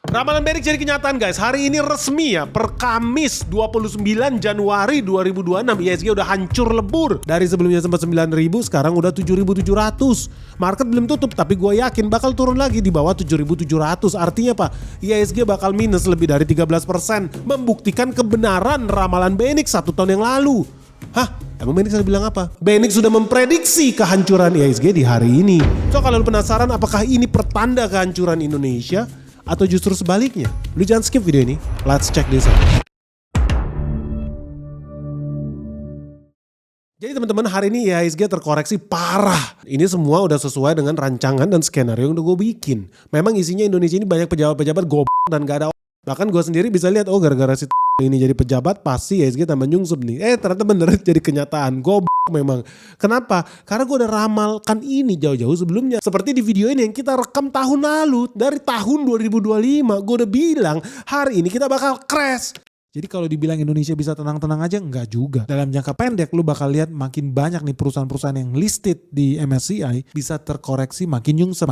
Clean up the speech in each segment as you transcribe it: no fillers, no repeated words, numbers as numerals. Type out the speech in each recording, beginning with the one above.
Ramalan Benik jadi kenyataan guys. Hari ini resmi ya, per Kamis 29 Januari 2026 IHSG udah hancur lebur. Dari sebelumnya sempat 9.000, sekarang udah 7.700. Market belum tutup, tapi gue yakin bakal turun lagi di bawah 7.700. Artinya apa? IHSG bakal minus lebih dari 13%, membuktikan kebenaran ramalan Benik 1 tahun yang lalu. Hah? Emang Benik sudah bilang apa? Benik sudah memprediksi kehancuran IHSG di hari ini. So kalau lu penasaran apakah ini pertanda kehancuran Indonesia atau justru sebaliknya? Lu jangan skip video ini. Let's check this out. Jadi teman-teman, hari ini IHSG terkoreksi parah. Ini semua udah sesuai dengan rancangan dan skenario yang udah gue bikin. Memang isinya Indonesia ini banyak pejabat-pejabat goblok dan gak ada. Bahkan gue sendiri bisa lihat, oh gara-gara si ini jadi pejabat pasti IHSG tambah nyungsep nih. Ternyata bener jadi kenyataan. Goblok memang. Kenapa? Karena gue udah ramalkan ini jauh-jauh sebelumnya. Seperti di video ini yang kita rekam tahun lalu. Dari tahun 2025 gue udah bilang hari ini kita bakal crash. Jadi kalau dibilang Indonesia bisa tenang-tenang aja, enggak juga. Dalam jangka pendek lu bakal lihat makin banyak nih perusahaan-perusahaan yang listed di MSCI bisa terkoreksi makin nyungsep.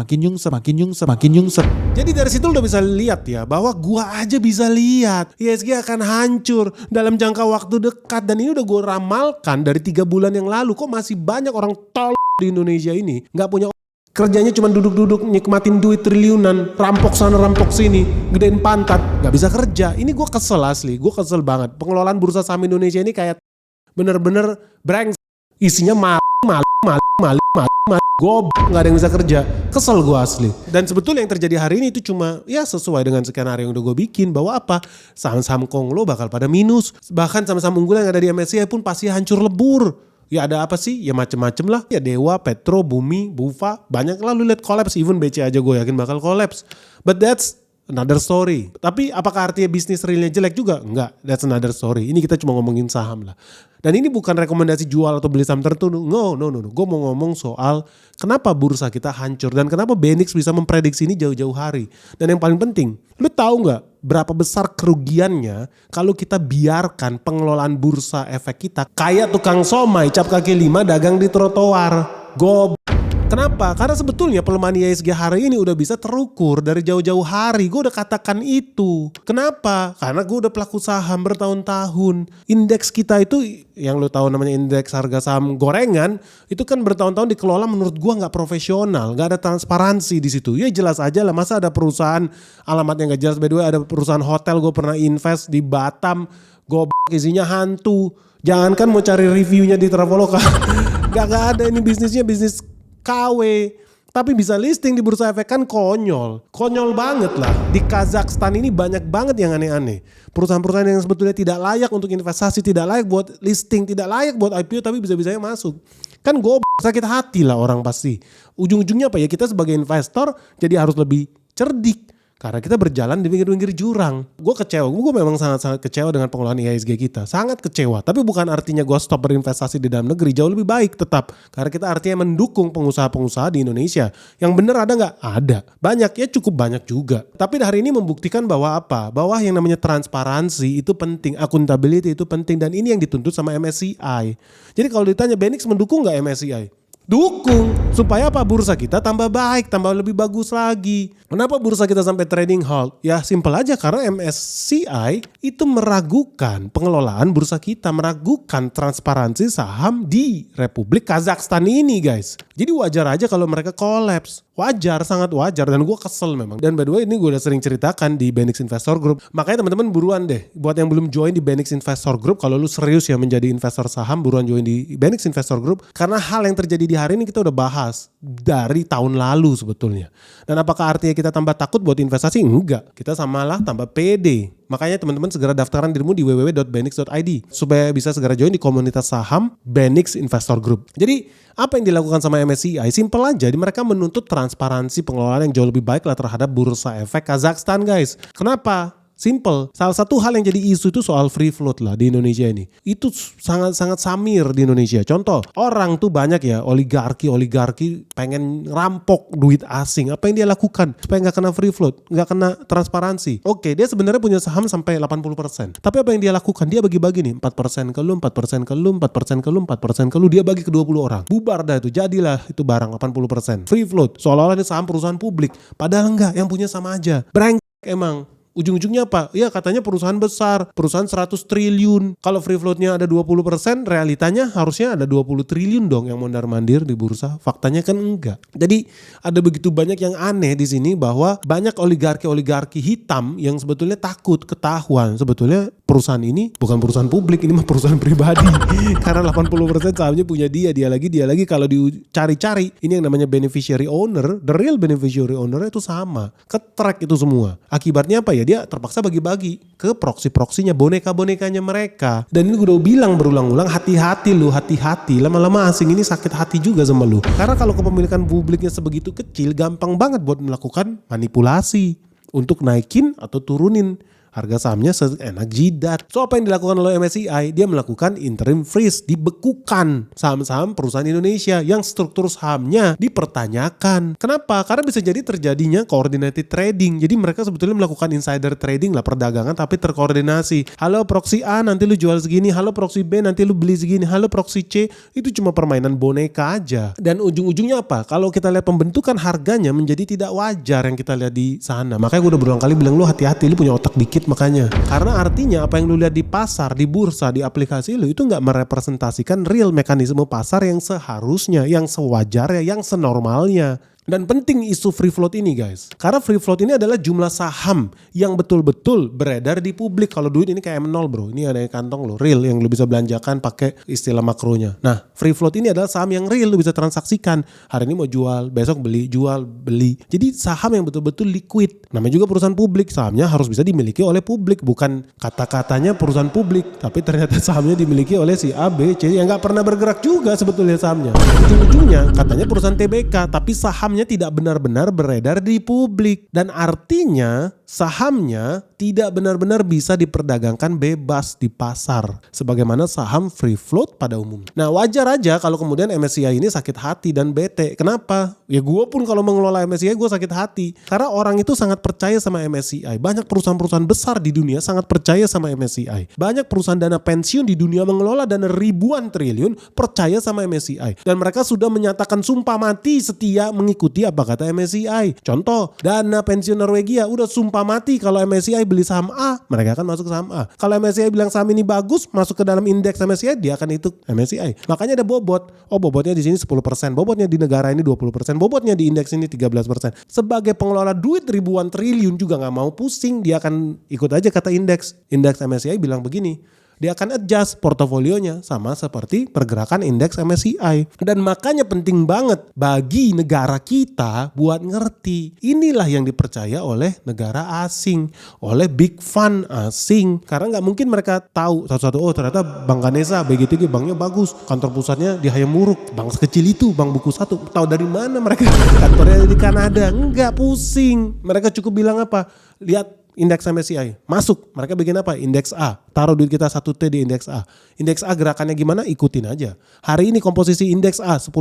Jadi dari situ lu udah bisa lihat ya bahwa gua aja bisa lihat IHSG akan hancur dalam jangka waktu dekat. Dan ini udah gue ramalkan dari 3 bulan yang lalu. Kok masih banyak orang tol di Indonesia ini nggak punya. Kerjanya cuma duduk-duduk nikmatin duit triliunan, rampok sana rampok sini, gedein pantat, gak bisa kerja. Ini gue kesel asli, gue kesel banget. Pengelolaan bursa saham Indonesia ini kayak bener-bener brengsek. Isinya malu, goblok, gak ada yang bisa kerja. Kesel gue asli. Dan sebetulnya yang terjadi hari ini itu cuma ya sesuai dengan skenario yang udah gue bikin. Bahwa apa? Saham-saham Konglo bakal pada minus. Bahkan saham-saham unggulan yang ada di MSCI pun pasti hancur lebur. Ya ada apa sih? Ya macem-macem lah. Ya Dewa, Petro, Bumi, Bufa. Banyak lah lu liat collapse. Even BC aja gue yakin bakal collapse. But that's another story. Tapi apakah artinya bisnis realnya jelek juga? Enggak. That's another story. Ini kita cuma ngomongin saham lah. Dan ini bukan rekomendasi jual atau beli saham tertentu. No. Gue mau ngomong soal kenapa bursa kita hancur. Dan kenapa Benik bisa memprediksi ini jauh-jauh hari. Dan yang paling penting, lu tahu gak berapa besar kerugiannya kalau kita biarkan pengelolaan bursa efek kita kayak tukang somai cap kaki 5 dagang di trotoar. Kenapa? Karena sebetulnya pelemahan IHSG hari ini udah bisa terukur dari jauh-jauh hari. Gue udah katakan itu. Kenapa? Karena gue udah pelaku saham bertahun-tahun. Indeks kita itu yang lo tahu namanya indeks harga saham gorengan itu kan bertahun-tahun dikelola menurut gue nggak profesional, nggak ada transparansi di situ. Ya jelas aja lah, masa ada perusahaan alamatnya nggak jelas. By the way, ada perusahaan hotel gue pernah invest di Batam, isinya hantu. Jangankan mau cari reviewnya di Traveloka, nggak ada. Ini bisnisnya bisnis KW, tapi bisa listing di bursa efek kan konyol banget lah. Di Kazakhstan ini banyak banget yang aneh-aneh. Perusahaan-perusahaan yang sebetulnya tidak layak untuk investasi, tidak layak buat listing, tidak layak buat IPO, tapi bisa-bisanya masuk. Kan sakit hati lah orang pasti. Ujung-ujungnya apa ya, kita sebagai investor jadi harus lebih cerdik. Karena kita berjalan di pinggir-pinggir jurang. Gue kecewa, gue memang sangat-sangat kecewa dengan pengelolaan IHSG kita. Sangat kecewa, tapi bukan artinya gue stop berinvestasi di dalam negeri. Jauh lebih baik tetap. Karena kita artinya mendukung pengusaha-pengusaha di Indonesia. Yang benar ada gak? Ada. Banyak ya, cukup banyak juga. Tapi hari ini membuktikan bahwa apa? Bahwa yang namanya transparansi itu penting. Accountability itu penting. Dan ini yang dituntut sama MSCI. Jadi kalau ditanya Benik mendukung gak MSCI? Dukung, supaya apa? Bursa kita tambah baik, tambah lebih bagus lagi. Kenapa bursa kita sampai trading halt? Ya simpel aja, karena MSCI itu meragukan pengelolaan bursa kita, meragukan transparansi saham di Republik Kazakhstan ini guys. Jadi wajar aja kalau mereka collapse. Wajar, sangat wajar, dan gue kesel memang. Dan by the way ini gue udah sering ceritakan di Benik Investor Group. Makanya teman-teman buruan deh, buat yang belum join di Benik Investor Group, kalau lu serius ya menjadi investor saham, buruan join di Benik Investor Group. Karena hal yang terjadi di hari ini kita udah bahas dari tahun lalu sebetulnya. Dan apakah artinya kita tambah takut buat investasi? Enggak, kita samalah tambah pede. Makanya teman-teman segera daftarkan dirimu di www.benix.id supaya bisa segera join di komunitas saham Benik Investor Group. Jadi apa yang dilakukan sama MSCI? Simpel aja, mereka menuntut transparansi pengelolaan yang jauh lebih baik lah terhadap bursa efek Kazakhstan guys. Kenapa? Simple. Salah satu hal yang jadi isu itu soal free float lah di Indonesia ini. Itu sangat-sangat samir di Indonesia. Contoh, orang tuh banyak ya oligarki pengen rampok duit asing. Apa yang dia lakukan supaya nggak kena free float, nggak kena transparansi? Oke, dia sebenarnya punya saham sampai 80%. Tapi apa yang dia lakukan? Dia bagi-bagi nih, 4% ke lu, 4% ke lu, 4% ke lu, 4% ke lu. Dia bagi ke 20 orang. Bubar dah itu. Jadilah itu barang 80%. Free float. Seolah-olah ini saham perusahaan publik. Padahal enggak, yang punya sama aja. emang. Ujung-ujungnya apa? Ya katanya perusahaan besar, perusahaan 100 triliun. Kalau free floatnya ada 20%, realitanya harusnya ada 20 triliun dong yang mondar-mandir di bursa. Faktanya kan enggak. Jadi ada begitu banyak yang aneh di sini bahwa banyak oligarki-oligarki hitam yang sebetulnya takut ketahuan. Sebetulnya perusahaan ini bukan perusahaan publik, ini mah perusahaan pribadi. Karena 80% sahamnya punya dia lagi kalau dicari-cari ini yang namanya beneficiary owner, the real beneficiary owner itu sama. Ketrack itu semua. Akibatnya apa ya? Dia terpaksa bagi-bagi ke proksi-proksinya, boneka-bonekanya mereka. Dan ini gue udah bilang berulang-ulang, hati-hati lu, hati-hati. Lama-lama asing ini sakit hati juga sama lu. Karena kalau kepemilikan publiknya sebegitu kecil, gampang banget buat melakukan manipulasi untuk naikin atau turunin harga sahamnya seenak jidat. So apa yang dilakukan oleh MSCI? Dia melakukan interim freeze, dibekukan saham-saham perusahaan Indonesia yang struktur sahamnya dipertanyakan. Kenapa? Karena bisa jadi terjadinya coordinated trading. Jadi mereka sebetulnya melakukan insider trading lah, perdagangan tapi terkoordinasi. Halo proxy A nanti lu jual segini, halo proxy B nanti lu beli segini, halo proxy C. Itu cuma permainan boneka aja. Dan ujung-ujungnya apa? Kalau kita lihat pembentukan harganya menjadi tidak wajar yang kita lihat di sana. Makanya gue udah berulang kali bilang lu hati-hati, lu punya otak dikit makanya. Karena artinya apa yang lu lihat di pasar, di bursa, di aplikasi lu itu gak merepresentasikan real mekanisme pasar yang seharusnya, yang sewajarnya, yang senormalnya. Dan penting isu free float ini guys. Karena free float ini adalah jumlah saham yang betul-betul beredar di publik. Kalau duit ini kayak M0 bro. Ini ada di kantong lo. Real yang lu bisa belanjakan pakai istilah makronya. Nah free float ini adalah saham yang real lu bisa transaksikan. Hari ini mau jual, besok beli, jual, beli. Jadi saham yang betul-betul liquid. Namanya juga perusahaan publik. Sahamnya harus bisa dimiliki oleh publik. Bukan kata-katanya perusahaan publik. Tapi ternyata sahamnya dimiliki oleh si A, B, C yang gak pernah bergerak juga sebetulnya sahamnya. Ujung-ujungnya katanya perusahaan TBK. Tapi sahamnya tidak benar-benar beredar di publik dan artinya sahamnya tidak benar-benar bisa diperdagangkan bebas di pasar sebagaimana saham free float pada umumnya. Nah wajar aja kalau kemudian MSCI ini sakit hati dan bete. Kenapa? Ya gue pun kalau mengelola MSCI gue sakit hati karena orang itu sangat percaya sama MSCI. Banyak perusahaan-perusahaan besar di dunia sangat percaya sama MSCI. Banyak perusahaan dana pensiun di dunia mengelola dana ribuan triliun percaya sama MSCI dan mereka sudah menyatakan sumpah mati setia mengikuti apa kata MSCI. Contoh, dana pensiun Norwegia udah sumpah mati kalau MSCI beli saham A, mereka akan masuk saham A. Kalau MSCI bilang saham ini bagus, masuk ke dalam indeks MSCI, dia akan ikut MSCI. Makanya ada bobot. Oh, bobotnya di sini 10%, bobotnya di negara ini 20%, bobotnya di indeks ini 13%. Sebagai pengelola duit ribuan triliun juga nggak mau pusing, dia akan ikut aja kata indeks. Indeks MSCI bilang begini. Dia akan adjust portofolionya sama seperti pergerakan indeks MSCI. Dan makanya penting banget bagi negara kita buat ngerti. Inilah yang dipercaya oleh negara asing, oleh big fund asing. Karena nggak mungkin mereka tahu satu-satu, oh ternyata Bank Ganesha, BGTG banknya bagus, kantor pusatnya di Hayamuruk, bank sekecil itu, bank buku satu. Tahu dari mana mereka? Kantornya di Kanada. Enggak pusing. Mereka cukup bilang apa? Lihat indeks MSCI masuk, mereka bikin apa? Indeks A, taruh duit kita 1T di indeks A. Indeks A gerakannya gimana? Ikutin aja. Hari ini komposisi indeks A 10%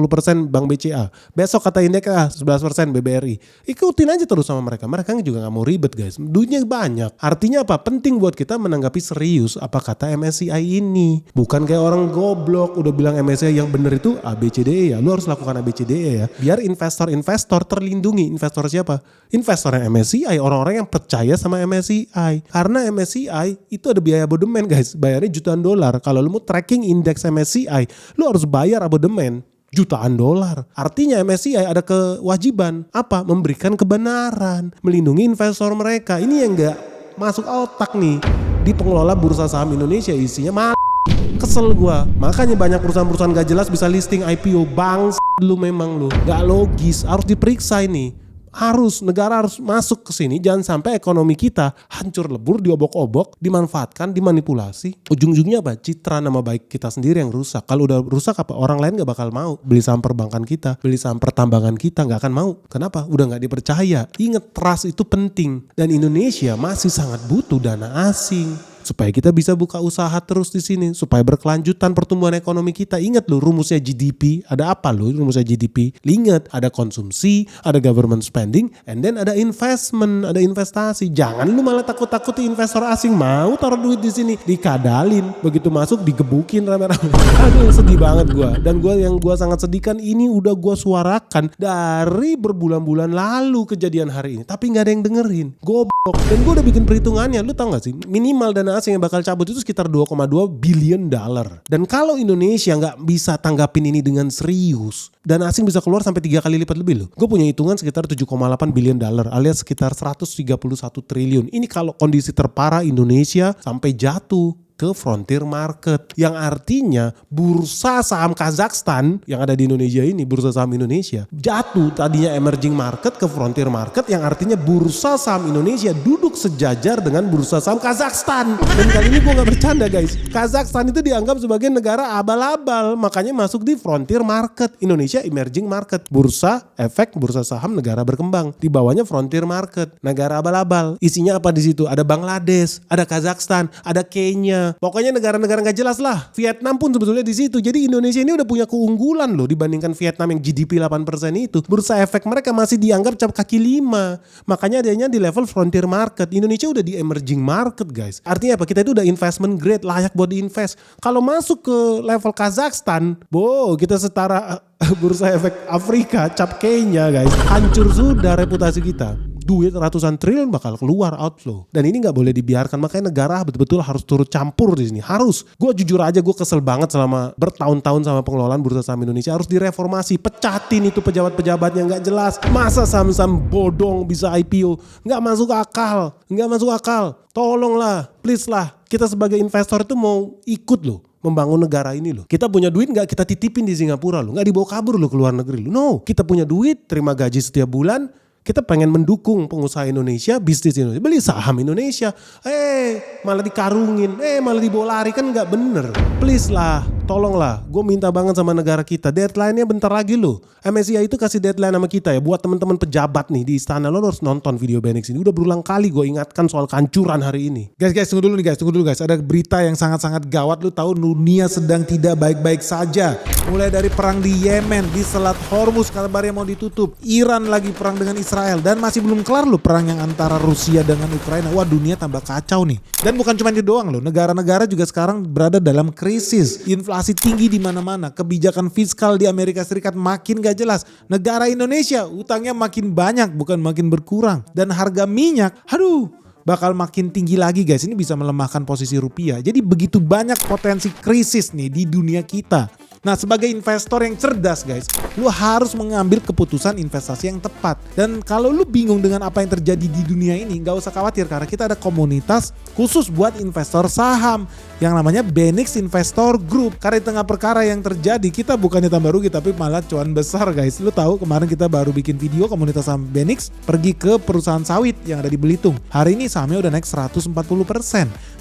Bank BCA, besok kata indeks A 11% BBRI. Ikutin aja terus sama mereka. Mereka juga gak mau ribet guys, duitnya banyak. Artinya apa? Penting buat kita menanggapi serius apa kata MSCI ini. Bukan kayak orang goblok udah bilang MSCI yang bener itu ABCDE ya. Lu harus lakukan ABCDE ya, biar investor-investor terlindungi. Investor siapa? Investor yang MSCI, orang-orang yang percaya sama MSCI. Karena MSCI itu ada biaya abodemen guys, bayarnya jutaan dolar. Kalau lu mau tracking indeks MSCI, lu harus bayar abodemen jutaan dolar. Artinya MSCI ada kewajiban apa? Memberikan kebenaran, melindungi investor mereka. Ini yang gak masuk otak nih di pengelola bursa saham Indonesia, isinya kesel gua. Makanya banyak perusahaan-perusahaan gak jelas bisa listing IPO. Lu memang lu gak logis, harus diperiksa ini. Negara harus masuk ke sini, jangan sampai ekonomi kita hancur lebur, diobok-obok, dimanfaatkan, dimanipulasi. Ujung-ujungnya apa? Citra nama baik kita sendiri yang rusak. Kalau udah rusak apa? Orang lain gak bakal mau beli saham perbankan kita, beli saham pertambangan kita, gak akan mau. Kenapa? Udah gak dipercaya. Ingat, trust itu penting. Dan Indonesia masih sangat butuh dana asing. supaya kita bisa buka usaha terus di sini, supaya berkelanjutan pertumbuhan ekonomi kita. Ingat loh rumusnya GDP, ada apa loh rumusnya GDP? Ingat, ada konsumsi, ada government spending, and then ada investment, ada investasi. Jangan lu malah takut-takuti investor asing mau taruh duit di sini, dikadalin, begitu masuk digebukin rame-rame. Aduh sedih banget gua. Dan yang gua sangat sedihkan ini udah gua suarakan dari berbulan-bulan lalu kejadian hari ini, tapi nggak ada yang dengerin. Goblok. Dan gua udah bikin perhitungannya. Lu tau gak sih? Minimal dana asing yang bakal cabut itu sekitar 2,2 billion dollar. Dan kalau Indonesia nggak bisa tanggapin ini dengan serius, dana asing bisa keluar sampai 3 kali lipat lebih loh. Gue punya hitungan sekitar 7,8 billion dollar alias sekitar 131 triliun. Ini kalau kondisi terparah Indonesia sampai jatuh ke frontier market, yang artinya bursa saham Kazakhstan yang ada di Indonesia ini, bursa saham Indonesia jatuh tadinya emerging market ke frontier market, yang artinya bursa saham Indonesia duduk sejajar dengan bursa saham Kazakhstan. Dan kali ini gue gak bercanda guys, Kazakhstan itu dianggap sebagai negara abal-abal, makanya masuk di frontier market. Indonesia emerging market, bursa efek bursa saham negara berkembang, di bawahnya frontier market, negara abal-abal. Isinya apa di situ? Ada Bangladesh, ada Kazakhstan, ada Kenya. Pokoknya negara-negara nggak jelas lah. Vietnam pun sebetulnya di situ. Jadi Indonesia ini udah punya keunggulan loh dibandingkan Vietnam yang GDP 8% itu. Bursa efek mereka masih dianggap cap kaki 5. Makanya adanya di level frontier market. Indonesia udah di emerging market guys. Artinya apa? Kita itu udah investment grade, layak buat diinvest. Kalau masuk ke level Kazakhstan, kita setara bursa efek Afrika, cap Kenya guys. Hancur sudah reputasi kita. Duit ratusan triliun bakal keluar outflow. Dan ini gak boleh dibiarkan. Makanya negara betul-betul harus turut campur di sini. Harus. Gue jujur aja gue kesel banget selama bertahun-tahun sama pengelolaan bursa saham Indonesia. Harus direformasi. Pecatin itu pejabat-pejabat yang gak jelas. Masa saham-saham bodong bisa IPO? Gak masuk akal. Gak masuk akal. Tolonglah. Please lah. Kita sebagai investor itu mau ikut loh membangun negara ini loh. Kita punya duit gak kita titipin di Singapura loh. Gak dibawa kabur loh ke luar negeri loh. No. Kita punya duit, terima gaji setiap bulan. Kita pengen mendukung pengusaha Indonesia, bisnis Indonesia, beli saham Indonesia. Malah dikarungin, malah dibawa lari, kan gak bener. Please lah, tolonglah. Gue minta banget sama negara kita. Deadline-nya bentar lagi loh. MSCI itu kasih deadline sama kita ya. Buat teman-teman pejabat nih di istana, lo harus nonton video Benix ini. Udah berulang kali gue ingatkan soal kehancuran hari ini. Guys, tunggu dulu guys. Ada berita yang sangat-sangat gawat. Lu tahu dunia sedang tidak baik-baik saja. Mulai dari perang di Yemen, di Selat Hormuz kabarnya mau ditutup. Iran lagi perang dengan Israel. Dan masih belum kelar loh perang yang antara Rusia dengan Ukraina. Wah, dunia tambah kacau nih. Dan bukan cuma itu doang loh. Negara-negara juga sekarang berada dalam krisis. Inflasi tinggi di mana-mana. Kebijakan fiskal di Amerika Serikat makin gak jelas. Negara Indonesia utangnya makin banyak bukan makin berkurang. Dan harga minyak, bakal makin tinggi lagi guys. Ini bisa melemahkan posisi rupiah. Jadi begitu banyak potensi krisis nih di dunia kita. Nah, sebagai investor yang cerdas guys, lu harus mengambil keputusan investasi yang tepat. Dan kalau lu bingung dengan apa yang terjadi di dunia ini, gak usah khawatir karena kita ada komunitas khusus buat investor saham yang namanya Benix Investor Group. Karena di tengah perkara yang terjadi, kita bukannya tambah rugi tapi malah cuan besar guys. Lu tahu kemarin kita baru bikin video komunitas saham Benix pergi ke perusahaan sawit yang ada di Belitung. Hari ini sahamnya udah naik 140%.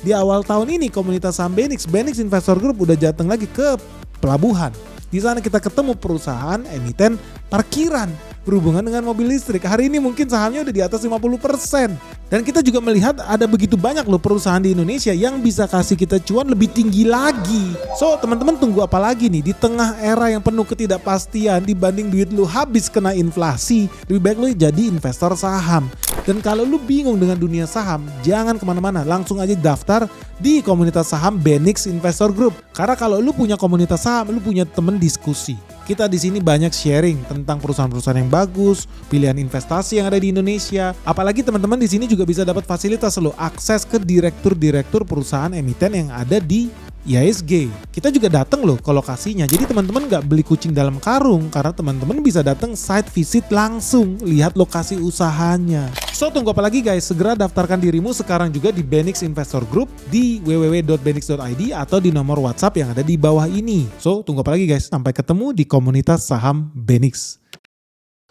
Di awal tahun ini komunitas saham Benix Investor Group udah datang lagi ke pelabuhan. Di sana kita ketemu perusahaan emiten parkiran berhubungan dengan mobil listrik. Hari ini mungkin sahamnya udah di atas 50%. Dan kita juga melihat ada begitu banyak loh perusahaan di Indonesia yang bisa kasih kita cuan lebih tinggi lagi. So teman-teman tunggu apa lagi nih? Di tengah era yang penuh ketidakpastian, dibanding duit lu habis kena inflasi, lebih baik lu jadi investor saham. Dan kalau lu bingung dengan dunia saham, jangan kemana-mana, langsung aja daftar di komunitas saham Benix Investor Group. Karena kalau lu punya komunitas saham, lu punya temen diskusi. Kita di sini banyak sharing tentang perusahaan-perusahaan yang bagus, pilihan investasi yang ada di Indonesia. Apalagi teman-teman di sini juga bisa dapat fasilitas lo, akses ke direktur-direktur perusahaan emiten yang ada di IHSG. Kita juga datang loh ke lokasinya. Jadi teman-teman gak beli kucing dalam karung karena teman-teman bisa datang site visit langsung, lihat lokasi usahanya. So tunggu apa lagi guys? Segera daftarkan dirimu sekarang juga di Benix Investor Group di www.benix.id atau di nomor WhatsApp yang ada di bawah ini. So tunggu apa lagi guys? Sampai ketemu di komunitas saham Benix.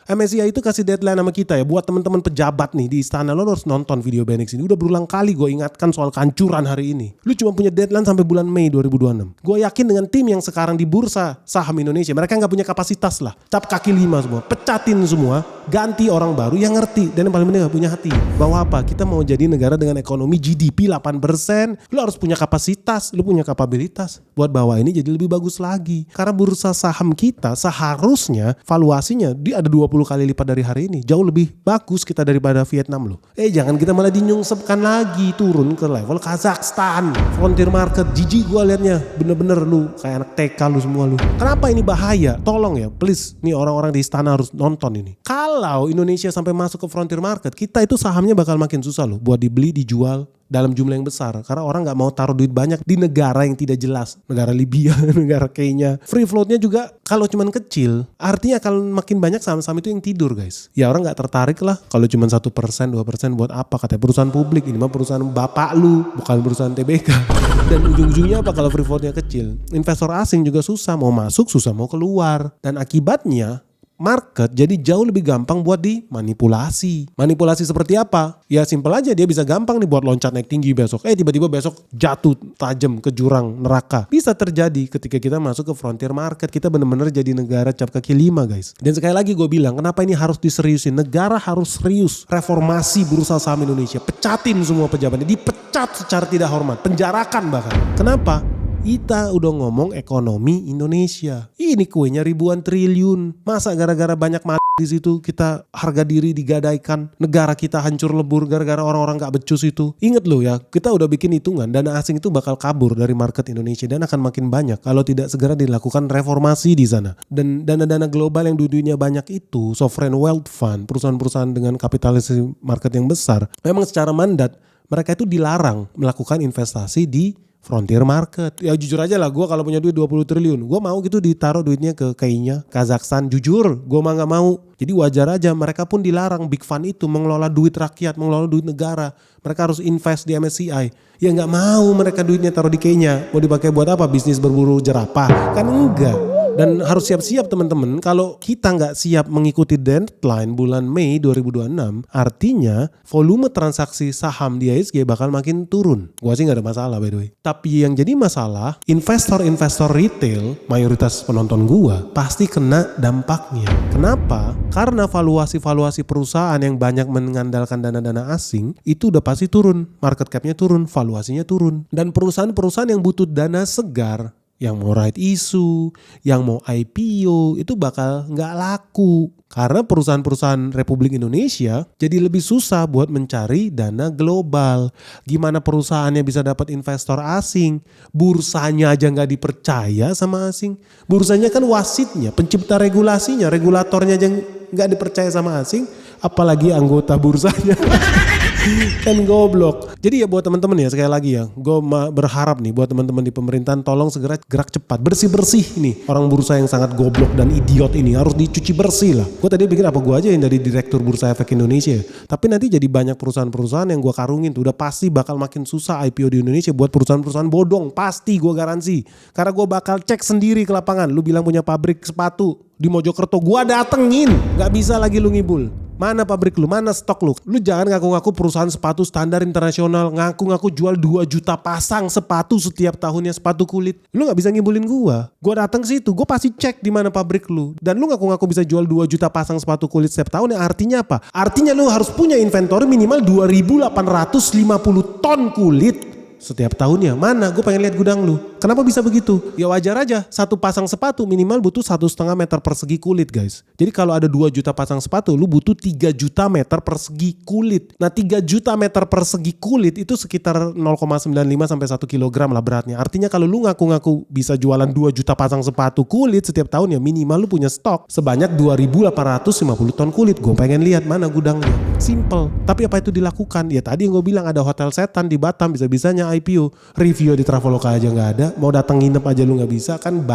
MSCI itu kasih deadline sama kita ya. Buat teman-teman pejabat nih di istana, lo harus nonton video Benix ini. Udah berulang kali gue ingatkan soal kehancuran hari ini. Lu cuma punya deadline sampai bulan Mei 2026. Gue yakin dengan tim yang sekarang di bursa saham Indonesia, mereka gak punya kapasitas lah. Cap kaki 5 semua, pecatin semua. Ganti orang baru yang ngerti dan yang paling penting punya hati. Bahwa apa? Kita mau jadi negara dengan ekonomi GDP 8%, lu harus punya kapasitas, lu punya kapabilitas buat bawa ini jadi lebih bagus lagi. Karena bursa saham kita seharusnya valuasinya dia ada 20 kali lipat dari hari ini. Jauh lebih bagus kita daripada Vietnam loh. Jangan kita malah dinyungsepkan lagi turun ke level Kazakhstan. Frontier market, jijik gua liatnya. Bener-bener lu kayak anak TK lu semua lu. Kenapa ini bahaya? Tolong ya, please. Nih orang-orang di istana harus nonton ini. Kalau Indonesia sampai masuk ke frontier market, kita itu sahamnya bakal makin susah loh buat dibeli, dijual dalam jumlah yang besar. Karena orang gak mau taruh duit banyak di negara yang tidak jelas. Negara Libya, negara Kenya. Free floatnya juga kalau cuman kecil, artinya akan makin banyak saham-saham itu yang tidur guys. Ya orang gak tertarik lah kalau cuman 1%, 2% buat apa? Katanya perusahaan publik, ini mah perusahaan bapak lu, bukan perusahaan TBK. Dan ujung-ujungnya apa kalau free floatnya kecil? Investor asing juga susah mau masuk, susah mau keluar. Dan akibatnya market jadi jauh lebih gampang buat dimanipulasi. Manipulasi seperti apa? Ya simpel aja, dia bisa gampang nih buat loncat naik tinggi besok. Tiba-tiba besok jatuh tajam ke jurang neraka. Bisa terjadi ketika kita masuk ke frontier market. Kita benar-benar jadi negara cap kaki 5 guys. Dan sekali lagi gue bilang, kenapa ini harus diseriusin? Negara harus serius reformasi bursa saham Indonesia. Pecatin semua pejabatnya, dipecat secara tidak hormat, penjarakan bahkan. Kenapa? Kita udah ngomong ekonomi Indonesia. Ini kuenya ribuan triliun. Masa gara-gara banyak di situ kita harga diri digadaikan. Negara kita hancur lebur gara-gara orang-orang gak becus itu. Ingat loh ya, kita udah bikin hitungan dana asing itu bakal kabur dari market Indonesia dan akan makin banyak kalau tidak segera dilakukan reformasi di sana. Dan dana-dana global yang dunia banyak itu, sovereign wealth fund, perusahaan-perusahaan dengan kapitalisasi market yang besar, memang secara mandat mereka itu dilarang melakukan investasi di frontier market. Ya jujur aja lah, gue kalau punya duit 20 triliun, gue mau gitu ditaruh duitnya ke Kenya, Kazakhstan. Jujur, gue mah gak mau. Jadi wajar aja mereka pun dilarang big fund itu mengelola duit rakyat, mengelola duit negara. Mereka harus invest di MSCI. Ya gak mau mereka duitnya taruh di Kenya. Mau dipakai buat apa? Bisnis berburu jerapah? Kan enggak. Dan harus siap-siap teman-teman, kalau kita nggak siap mengikuti deadline bulan Mei 2026, artinya volume transaksi saham di IHSG bakal makin turun. Gua sih nggak ada masalah by the way. Tapi yang jadi masalah, investor-investor retail, mayoritas penonton gua, pasti kena dampaknya. Kenapa? Karena valuasi-valuasi perusahaan yang banyak mengandalkan dana-dana asing, itu udah pasti turun. Market cap-nya turun, valuasinya turun. Dan perusahaan-perusahaan yang butuh dana segar, yang mau right issue, yang mau IPO itu bakal nggak laku. Karena perusahaan-perusahaan Republik Indonesia jadi lebih susah buat mencari dana global. Gimana perusahaannya bisa dapat investor asing? Bursanya aja nggak dipercaya sama asing. Bursanya kan wasitnya, pencipta regulasinya, regulatornya aja nggak dipercaya sama asing. Apalagi anggota bursanya. Kan goblok. Jadi ya buat teman-teman ya, sekali lagi ya, gue berharap nih buat teman-teman di pemerintahan tolong segera gerak cepat, bersih-bersih nih orang bursa yang sangat goblok dan idiot ini harus dicuci bersih lah. Gue tadi pikir apa gue aja yang dari direktur Bursa Efek Indonesia, tapi nanti jadi banyak perusahaan-perusahaan yang gue karungin tuh udah pasti bakal makin susah IPO di Indonesia buat perusahaan-perusahaan bodong, pasti gue garansi. Karena gue bakal cek sendiri ke lapangan. Lu bilang punya pabrik sepatu di Mojokerto, gue datengin, nggak bisa lagi lu ngibul. Mana pabrik lu, mana stok lu? Lu jangan ngaku-ngaku perusahaan sepatu standar internasional, ngaku-ngaku jual 2 juta pasang sepatu setiap tahunnya, sepatu kulit. Lu gak bisa ngibulin gua. Gua datang ke situ, gua pasti cek di mana pabrik lu. Dan lu ngaku-ngaku bisa jual 2 juta pasang sepatu kulit setiap tahun, artinya apa? Artinya lu harus punya inventory minimal 2.850 ton kulit setiap tahunnya. Mana? Gue pengen lihat gudang lu. Kenapa bisa begitu? Ya wajar aja. Satu pasang sepatu minimal butuh 1,5 meter persegi kulit guys. Jadi kalau ada 2 juta pasang sepatu, lu butuh 3 juta meter persegi kulit. Nah 3 juta meter persegi kulit itu sekitar 0,95 sampai 1 kilogram lah beratnya. Artinya kalau lu ngaku-ngaku bisa jualan 2 juta pasang sepatu kulit setiap tahun, ya minimal lu punya stok sebanyak 2.850 ton kulit. Gue pengen lihat mana gudangnya. Simple. Tapi apa itu dilakukan? Ya tadi yang gue bilang ada hotel setan di Batam, bisa-bisanya IPO. Review di Traveloka aja gak ada. Mau datang nginep aja lu gak bisa. Kan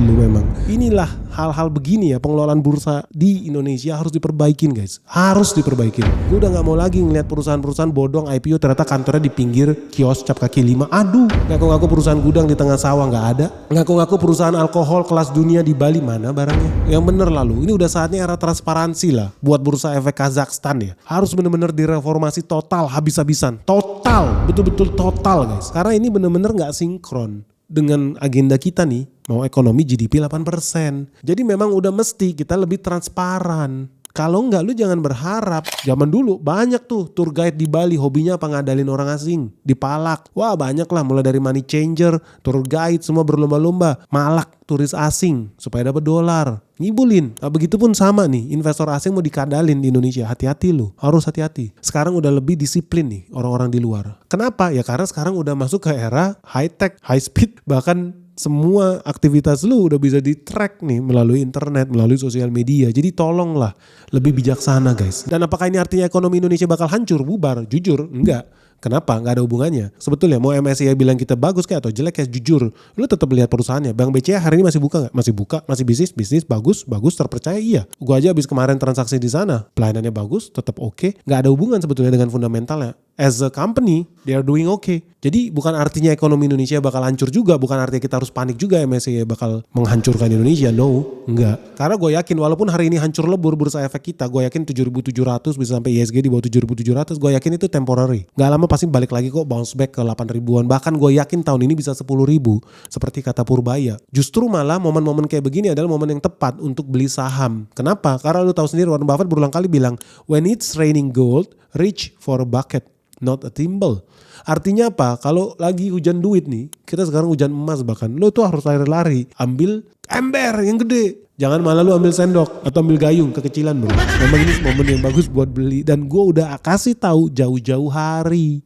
lu memang. Inilah hal-hal begini ya, pengelolaan bursa di Indonesia harus diperbaikin guys. Harus diperbaikin. Gue udah gak mau lagi ngeliat perusahaan-perusahaan bodong IPO ternyata kantornya di pinggir kios cap kaki 5. Aduh, ngaku-ngaku perusahaan gudang di tengah sawah gak ada. Ngaku-ngaku perusahaan alkohol kelas dunia di Bali, mana barangnya? Yang bener lalu. Ini udah saatnya era transparansi lah buat Bursa Efek Kazakhstan ya. Harus bener-bener direformasi total, habis-habisan. Total, betul-betul total guys. Karena ini bener-bener gak sinkron dengan agenda kita nih, mau ekonomi GDP 8%. Jadi memang udah mesti kita lebih transparan. Kalau enggak lu jangan berharap. Zaman dulu banyak tuh tour guide di Bali hobinya apa ngadalin orang asing. Dipalak. Wah banyak lah mulai dari money changer, tour guide semua berlomba-lomba. Malak turis asing supaya dapat dolar. Ngibulin. Nah, begitupun sama nih investor asing mau dikadalin di Indonesia. Hati-hati lu. Harus hati-hati. Sekarang udah lebih disiplin nih orang-orang di luar. Kenapa? Ya karena sekarang udah masuk ke era high tech, high speed. Bahkan semua aktivitas lu udah bisa di-track nih melalui internet, melalui sosial media. Jadi tolonglah lebih bijaksana guys. Dan apakah ini artinya ekonomi Indonesia bakal hancur, bubar? Jujur, enggak. Kenapa? Nggak ada hubungannya. Sebetulnya mau MSCI bilang kita bagus kayak atau jelek kayak jujur. Lu tetap lihat perusahaannya. Bank BCA hari ini masih buka nggak? Masih buka, masih bisnis bagus, terpercaya iya. Gua aja habis kemarin transaksi di sana. Pelayanannya bagus, tetap oke. Nggak ada hubungan sebetulnya dengan fundamentalnya. As a company, they are doing okay. Jadi bukan artinya ekonomi Indonesia bakal hancur juga. Bukan artinya kita harus panik juga MSCI bakal menghancurkan Indonesia. No, enggak. Karena gue yakin walaupun hari ini hancur lebur bursa efek kita. Gue yakin 7.700 bisa sampai ISG di bawah 7.700. Gue yakin itu temporary. Gak lama pasti balik lagi kok bounce back ke 8.000-an. Bahkan gue yakin tahun ini bisa 10.000. Seperti kata Purbaya. Justru malah momen-momen kayak begini adalah momen yang tepat untuk beli saham. Kenapa? Karena lu tahu sendiri Warren Buffett berulang kali bilang, when it's raining gold, reach for a bucket, not a thimble. Artinya apa? Kalau lagi hujan duit nih, kita sekarang hujan emas bahkan, lo tuh harus lari-lari, ambil ember yang gede. Jangan malah lu ambil sendok atau ambil gayung, kekecilan bro. Memang ini momen yang bagus buat beli dan gue udah kasih tahu jauh-jauh hari.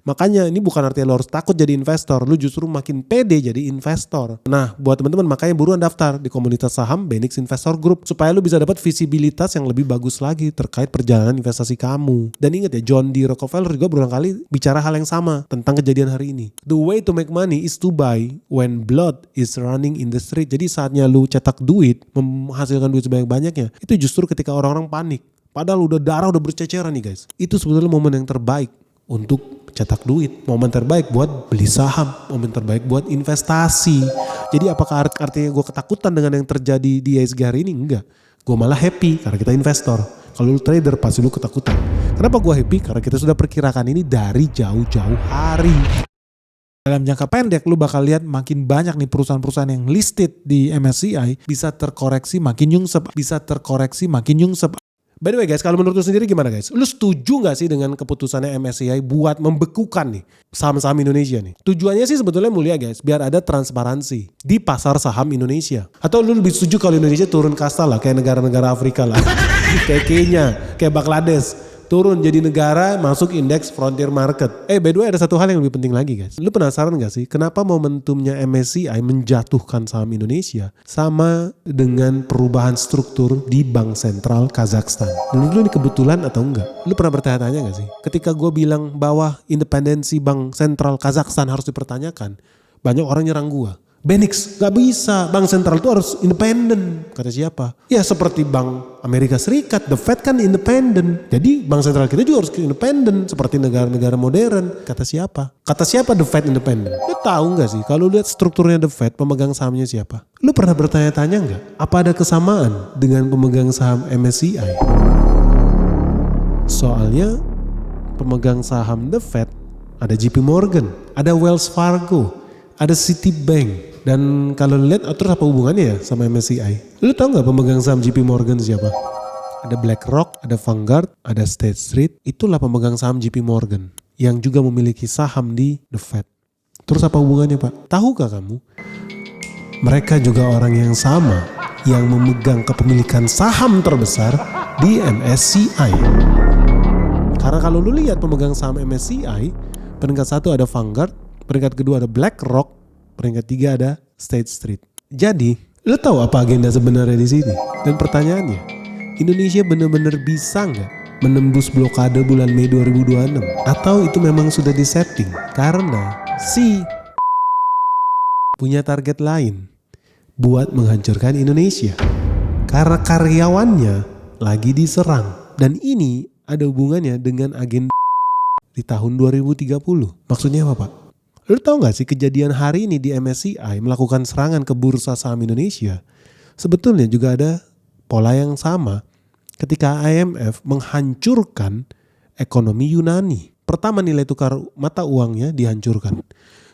Makanya ini bukan artinya lo harus takut jadi investor, lu justru makin pede jadi investor. Nah, buat teman-teman makanya buruan daftar di komunitas saham Benix Investor Group supaya lu bisa dapat visibilitas yang lebih bagus lagi terkait perjalanan investasi kamu. Dan ingat ya, John D. Rockefeller juga berulang kali bicara hal yang sama tentang kejadian hari ini. The way to make money is to buy when blood is running in the street. Jadi saatnya lu cetak duit, menghasilkan duit sebanyak-banyaknya, itu justru ketika orang-orang panik. Padahal udah darah udah berceceran nih guys. Itu sebetulnya momen yang terbaik untuk cetak duit, momen terbaik buat beli saham, momen terbaik buat investasi. Jadi apakah artinya gue ketakutan dengan yang terjadi di ISG hari ini? Enggak. Gue malah happy karena kita investor. Kalau lu trader pasti lu ketakutan. Kenapa gue happy? Karena kita sudah perkirakan ini dari jauh-jauh hari. Dalam jangka pendek lu bakal lihat makin banyak nih perusahaan-perusahaan yang listed di MSCI bisa terkoreksi makin nyungsep. By the way guys, kalau menurut lu sendiri gimana guys? Lu setuju gak sih dengan keputusannya MSCI buat membekukan nih saham-saham Indonesia nih? Tujuannya sih sebetulnya mulia guys, biar ada transparansi di pasar saham Indonesia. Atau lu lebih setuju kalau Indonesia turun kasta lah, kayak negara-negara Afrika lah. Kayak Kenya, kayak Bangladesh. Turun jadi negara masuk indeks frontier market. By the way ada satu hal yang lebih penting lagi guys. Lu penasaran gak sih kenapa momentumnya MSCI menjatuhkan saham Indonesia sama dengan perubahan struktur di Bank Sentral Kazakhstan? Menurut lu ini kebetulan atau enggak? Lu pernah bertanya-tanya gak sih? Ketika gue bilang bahwa independensi Bank Sentral Kazakhstan harus dipertanyakan, banyak orang nyerang gue. Benix, gak bisa. Bank sentral itu harus independen. Kata siapa? Ya seperti Bank Amerika Serikat, The Fed kan independen. Jadi bank sentral kita juga harus independen. Seperti negara-negara modern. Kata siapa? Kata siapa The Fed independen? Lu tahu gak sih kalau lihat strukturnya The Fed, pemegang sahamnya siapa? Lu pernah bertanya-tanya gak? Apa ada kesamaan dengan pemegang saham MSCI? Soalnya pemegang saham The Fed ada JP Morgan, ada Wells Fargo, ada Citibank. Dan kalau lihat terus apa hubungannya ya sama MSCI? Lu tahu nggak pemegang saham JP Morgan siapa? Ada BlackRock, ada Vanguard, ada State Street. Itulah pemegang saham JP Morgan yang juga memiliki saham di The Fed. Terus apa hubungannya Pak? Tahukah kamu? Mereka juga orang yang sama yang memegang kepemilikan saham terbesar di MSCI. Karena kalau lu lihat pemegang saham MSCI, peringkat 1 ada Vanguard, peringkat kedua ada BlackRock, peringkat 3 ada State Street. Jadi, lo tahu apa agenda sebenarnya di sini? Dan pertanyaannya, Indonesia benar-benar bisa nggak menembus blokade bulan Mei 2026? Atau itu memang sudah disetting? Karena si punya target lain buat menghancurkan Indonesia. Karena karyawannya lagi diserang. Dan ini ada hubungannya dengan agenda di tahun 2030. Maksudnya apa Pak? Lu tahu gak sih kejadian hari ini di MSCI melakukan serangan ke bursa saham Indonesia? Sebetulnya juga ada pola yang sama ketika IMF menghancurkan ekonomi Yunani. Pertama nilai tukar mata uangnya dihancurkan.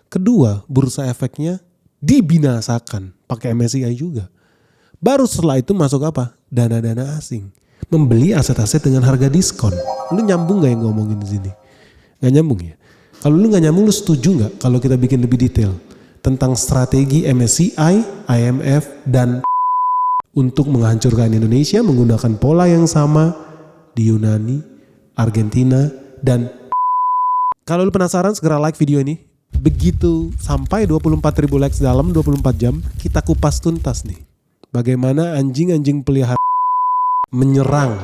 Kedua bursa efeknya dibinasakan pakai MSCI juga. Baru setelah itu masuk apa? Dana-dana asing. membeli aset-aset dengan harga diskon. Lu nyambung gak yang gue ngomongin di sini? Gak nyambung ya? Kalau lu gak nyambung, lu setuju gak kalau kita bikin lebih detail tentang strategi MSCI, IMF, dan untuk menghancurkan Indonesia menggunakan pola yang sama di Yunani, Argentina, dan kalau lu penasaran segera like video ini. Begitu sampai 24.000 likes dalam 24 jam, kita kupas tuntas nih. Bagaimana anjing-anjing pelihara menyerang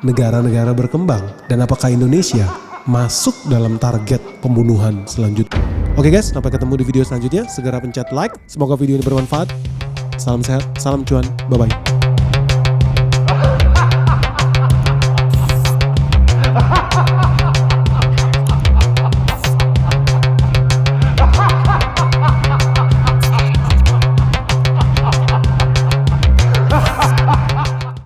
negara-negara berkembang dan apakah Indonesia masuk dalam target pembunuhan selanjutnya. Oke guys, sampai ketemu di video selanjutnya. Segera pencet like. Semoga video ini bermanfaat. Salam sehat, salam cuan, bye-bye.